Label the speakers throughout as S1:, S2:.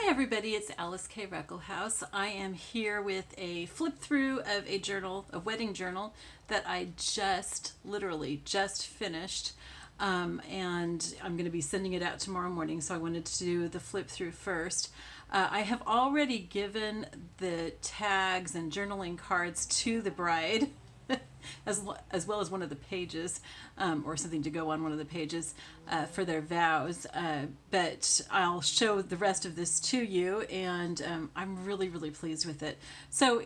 S1: Hi everybody, it's Alyce-Kay Ruckelshaus. I am here with a flip through of a journal, a wedding journal that I literally just finished. And I'm going to be sending it out tomorrow morning, so I wanted to do the flip through first. I have already given the tags and journaling cards to the bride. as well as one of the pages, or something to go on one of the pages for their vows. But I'll show the rest of this to you, and I'm really, really pleased with it. So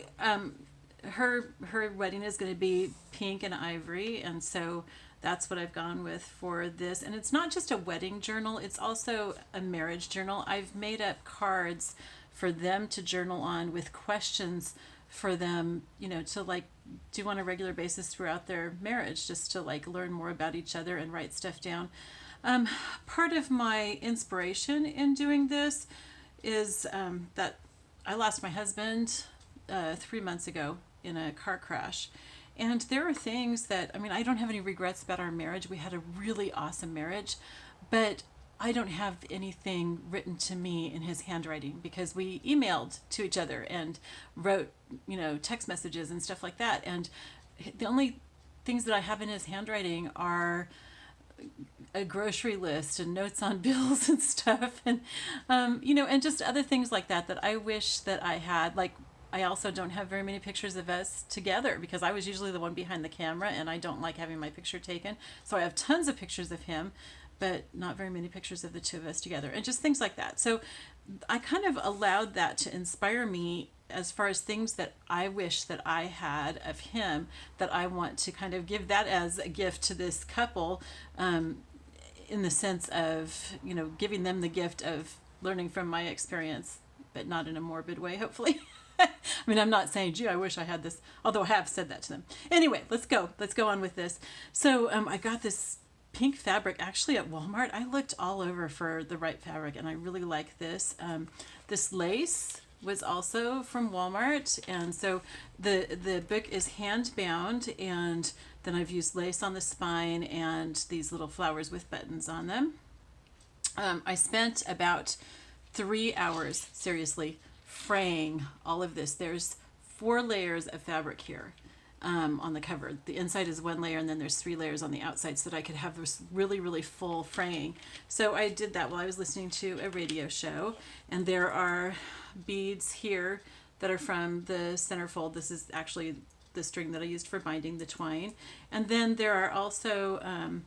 S1: her wedding is going to be pink and ivory, and so that's what I've gone with for this. And it's not just a wedding journal, it's also a marriage journal. I've made up cards for them to journal on with questions for them, to like do on a regular basis throughout their marriage, just to like learn more about each other and write stuff down. Part of my inspiration in doing this is that I lost my husband 3 months ago in a car crash. And there are things that, I don't have any regrets about our marriage. We had a really awesome marriage, but I don't have anything written to me in his handwriting because we emailed to each other and wrote, text messages and stuff like that. And the only things that I have in his handwriting are a grocery list and notes on bills and stuff. And, and just other things like that I wish that I had. Like, I also don't have very many pictures of us together because I was usually the one behind the camera and I don't like having my picture taken. So I have tons of pictures of him, but not very many pictures of the two of us together, and just things like that. So I kind of allowed that to inspire me as far as things that I wish that I had of him, that I want to kind of give that as a gift to this couple, in the sense of, giving them the gift of learning from my experience, but not in a morbid way, hopefully. I'm not saying, gee, I wish I had this, although I have said that to them. Anyway, let's go on with this. So I got this pink fabric actually at Walmart. I looked all over for the right fabric, and I really like this. This lace was also from Walmart, and so the book is hand bound, and then I've used lace on the spine and these little flowers with buttons on them. I spent about 3 hours seriously fraying all of this. There's 4 layers of fabric here. On the cover. The inside is 1 layer, and then there's 3 layers on the outside, so that I could have this really, really full fraying. So I did that while I was listening to a radio show, and there are beads here that are from the centerfold. This is actually the string that I used for binding the twine. And then there are also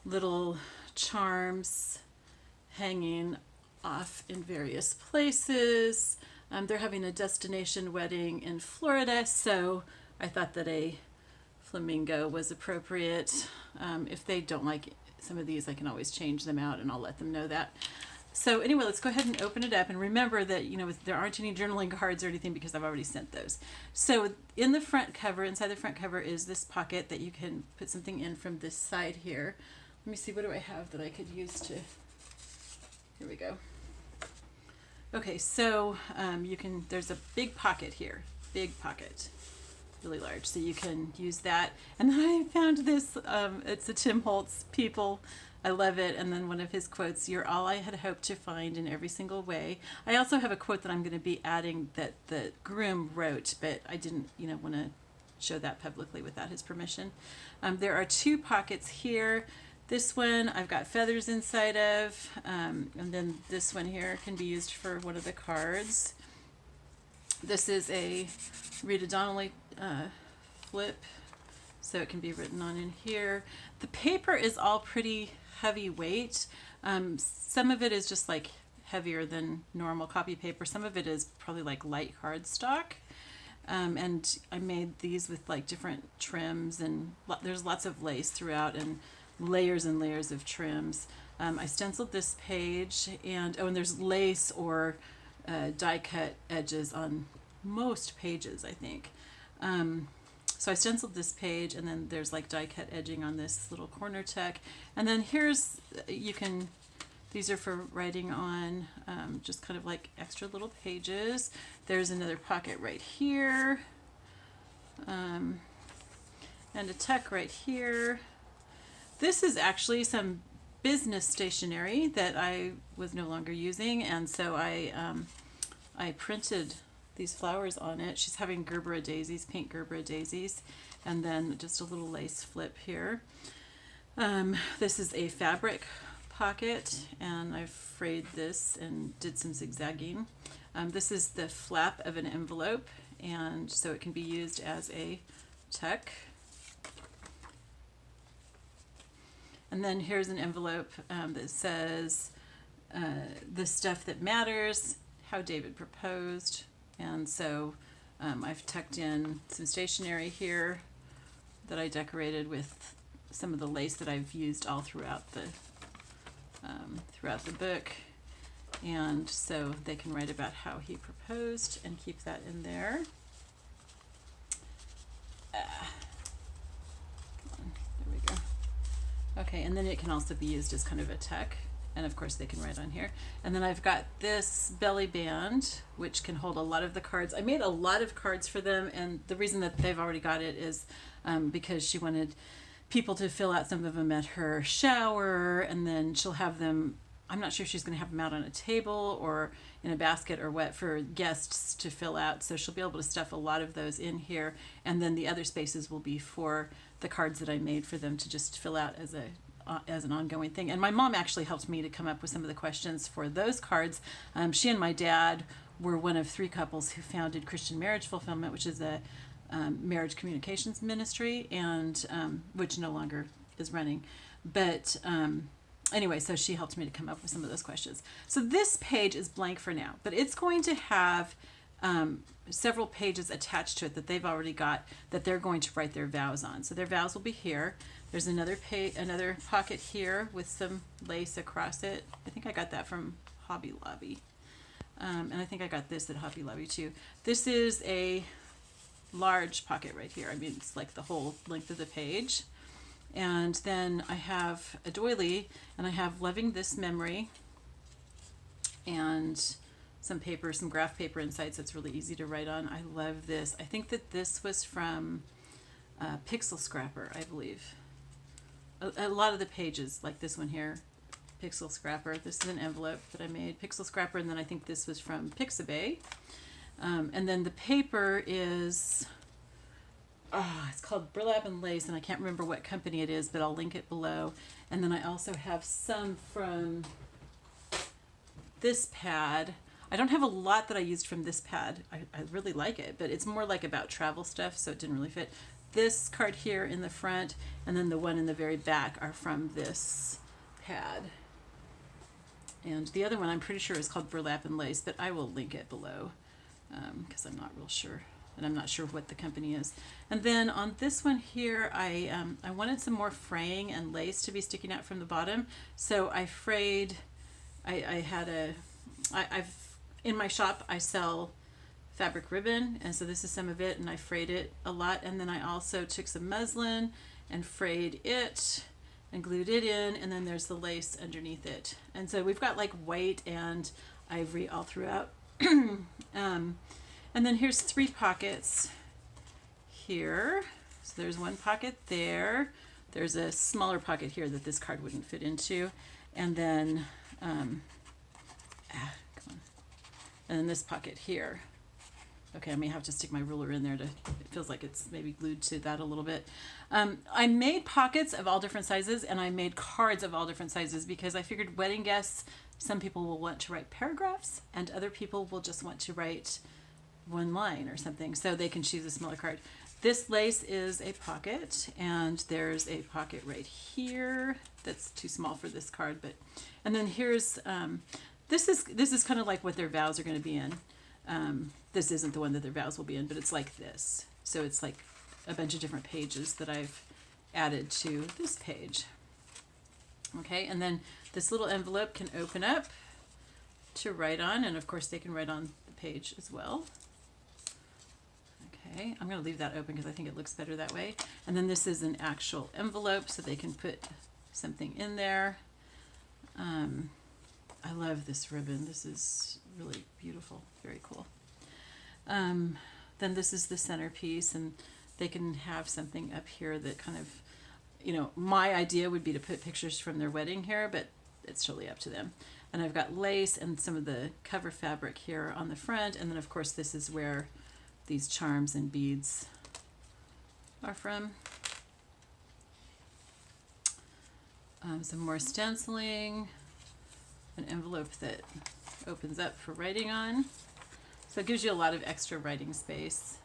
S1: little charms hanging off in various places. They're having a destination wedding in Florida, so I thought that a flamingo was appropriate. If they don't like some of these, I can always change them out, and I'll let them know that. So anyway, let's go ahead and open it up. And remember that, there aren't any journaling cards or anything because I've already sent those. So in the front cover, inside the front cover, is this pocket that you can put something in from this side here. Let me see, what do I have that I could use to... Here we go. Okay, so there's a big pocket here. Big pocket. Really large, so you can use that. And then I found this, it's a Tim Holtz People. I love it. And then one of his quotes, "You're all I had hoped to find in every single way." I also have a quote that I'm going to be adding that the groom wrote, but I didn't want to show that publicly without his permission. There are 2 pockets here. This one I've got feathers inside of, and then this one here can be used for one of the cards. This is a Rita Donnelly flip, so it can be written on in here. The paper is all pretty heavyweight. Some of it is just like heavier than normal copy paper. Some of it is probably like light cardstock. And I made these with like different trims, and there's lots of lace throughout and layers of trims. I stenciled this page, and there's lace or die cut edges on most pages, I think. So I stenciled this page, and then there's like die cut edging on this little corner tuck. And then these are for writing on, just kind of like extra little pages. There's another pocket right here, and a tuck right here. This is actually some business stationery that I was no longer using, and so I printed these flowers on it. She's having Gerbera daisies, pink Gerbera daisies, and then just a little lace flip here. This is a fabric pocket, and I frayed this and did some zigzagging. This is the flap of an envelope, and so it can be used as a tuck. And then here's an envelope that says the stuff that matters, how David proposed. And so I've tucked in some stationery here that I decorated with some of the lace that I've used all throughout the book. And so they can write about how he proposed and keep that in there. There we go. Okay, and then it can also be used as kind of a tuck. And of course they can write on here. And then I've got this belly band, which can hold a lot of the cards. I made a lot of cards for them, and the reason that they've already got it is because she wanted people to fill out some of them at her shower, and then she'll have them, I'm not sure if she's going to have them out on a table or in a basket or what for guests to fill out. So she'll be able to stuff a lot of those in here. And then the other spaces will be for the cards that I made for them to just fill out as an ongoing thing. And my mom actually helped me to come up with some of the questions for those cards. She and my dad were one of 3 couples who founded Christian Marriage Fulfillment, which is a marriage communications ministry, and which no longer is running. But anyway, so she helped me to come up with some of those questions. So this page is blank for now, but it's going to have several pages attached to it that they've already got that they're going to write their vows on. So their vows will be here. There's another pocket here with some lace across it. I think I got that from Hobby Lobby. And I think I got this at Hobby Lobby too. This is a large pocket right here. I mean, it's like the whole length of the page. And then I have a doily, and I have Loving This Memory and some paper, some graph paper inside, so it's really easy to write on. I love this. I think that this was from Pixel Scrapper, I believe. A lot of the pages, like this one here, Pixel Scrapper. This is an envelope that I made, Pixel Scrapper, and then I think this was from Pixabay. And then the paper is, it's called Burlap and Lace, and I can't remember what company it is, but I'll link it below. And then I also have some from this pad. I don't have a lot that I used from this pad. I really like it, but it's more like about travel stuff, so it didn't really fit. This card here in the front, and then the one in the very back are from this pad. And the other one I'm pretty sure is called Burlap and Lace, but I will link it below because I'm not real sure, and I'm not sure what the company is. And then on this one here, I wanted some more fraying and lace to be sticking out from the bottom, so I frayed. I've in my shop I sell fabric ribbon, and so this is some of it, and I frayed it a lot. And then I also took some muslin and frayed it and glued it in, and then there's the lace underneath it. And so we've got like white and ivory all throughout. And then here's 3 pockets here. So there's one pocket there. There's a smaller pocket here that this card wouldn't fit into. And then, come on. And then this pocket here. Okay, I may have to stick my ruler in there it feels like it's maybe glued to that a little bit. I made pockets of all different sizes, and I made cards of all different sizes because I figured wedding guests, some people will want to write paragraphs and other people will just want to write one line or something, so they can choose a smaller card. This lace is a pocket, and there's a pocket right here that's too small for this card, but and then here's this is kind of like what their vows are going to be in. This isn't the one that their vows will be in, but it's like this. So it's like a bunch of different pages that I've added to this page. Okay, and then this little envelope can open up to write on, and of course they can write on the page as well. Okay, I'm going to leave that open because I think it looks better that way. And then this is an actual envelope, so they can put something in there. I love this ribbon. This is really beautiful. Very cool. Then this is the centerpiece, and they can have something up here that kind of, you know, my idea would be to put pictures from their wedding here, but it's totally up to them. And I've got lace and some of the cover fabric here on the front. And then of course this is where these charms and beads are from. Some more stenciling, an envelope that opens up for writing on. So it gives you a lot of extra writing space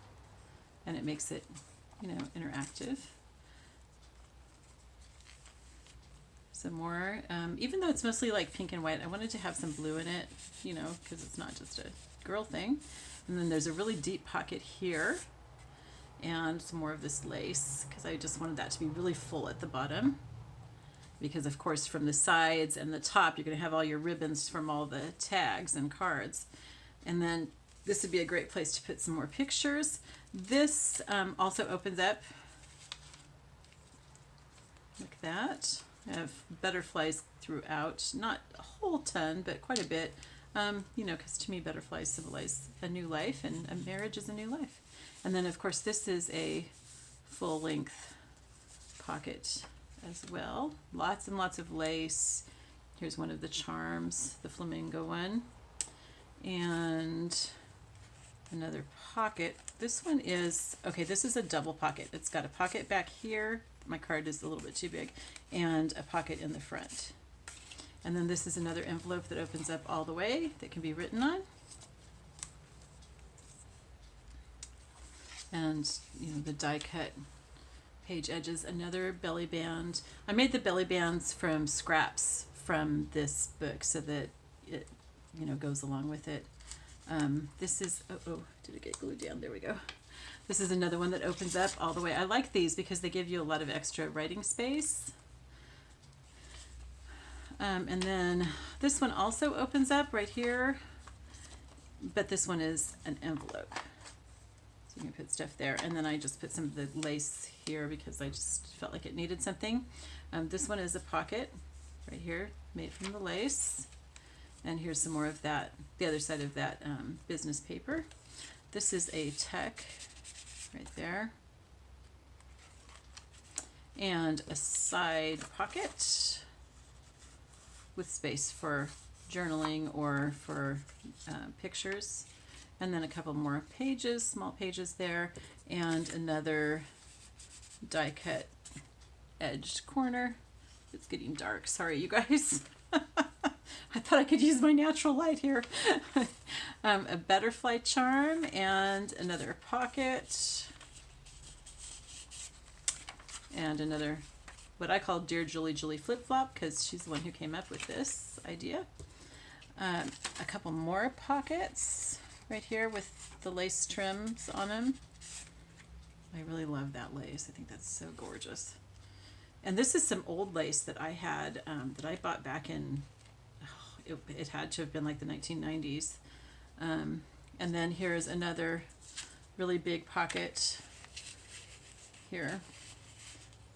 S1: and it makes it, you know, interactive. Some more, even though it's mostly like pink and white, I wanted to have some blue in it, you know, because it's not just a girl thing. And then there's a really deep pocket here and some more of this lace because I just wanted that to be really full at the bottom, because of course from the sides and the top you're going to have all your ribbons from all the tags and cards. And then this would be a great place to put some more pictures. This also opens up like that. I have butterflies throughout, not a whole ton, but quite a bit, you know, because to me butterflies symbolize a new life, and a marriage is a new life. And then of course this is a full-length pocket as well. Lots and lots of lace. Here's one of the charms, the flamingo one. And another pocket. This one is, okay, this is a double pocket. It's got a pocket back here. My card is a little bit too big, and a pocket in the front. And then this is another envelope that opens up all the way that can be written on. And, you know, the die cut page edges, another belly band. I made the belly bands from scraps from this book so that it, you know, goes along with it. This is, did it get glued down? There we go. This is another one that opens up all the way. I like these because they give you a lot of extra writing space. And then this one also opens up right here, but this one is an envelope. So you can put stuff there. And then I just put some of the lace here because I just felt like it needed something. This one is a pocket right here made from the lace. And here's some more of that, the other side of that business paper. This is a tuck right there. And a side pocket with space for journaling or for pictures. And then a couple more pages, small pages there, and another die cut edged corner. It's getting dark, sorry you guys. I thought I could use my natural light here. A butterfly charm and another pocket. And another, what I call Dear Julie Julie Flip Flop, because she's the one who came up with this idea. A couple more pockets right here with the lace trims on them. I really love that lace. I think that's so gorgeous. And this is some old lace that I had, that I bought back in, it had to have been like the 1990s. And then here's another really big pocket here.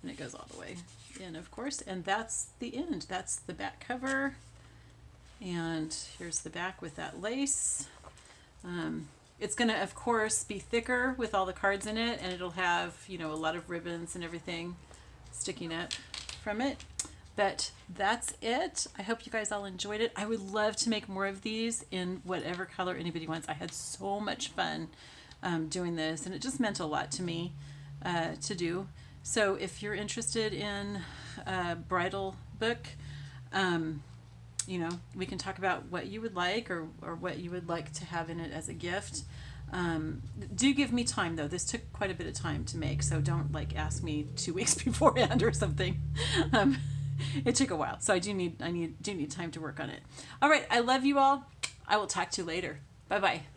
S1: And it goes all the way in, of course. And that's the end. That's the back cover. And here's the back with that lace. It's going to, of course, be thicker with all the cards in it. And it'll have, you know, a lot of ribbons and everything sticking up from it. But that's it. I hope you guys all enjoyed it. I would love to make more of these in whatever color anybody wants. I had so much fun doing this, and it just meant a lot to me to do. So if you're interested in a bridal book, you know, we can talk about what you would like or what you would like to have in it as a gift. Do give me time though. This took quite a bit of time to make, so don't like ask me 2 weeks beforehand or something. It took a while, so I do need time to work on it. All right, I love you all. I will talk to you later. Bye bye.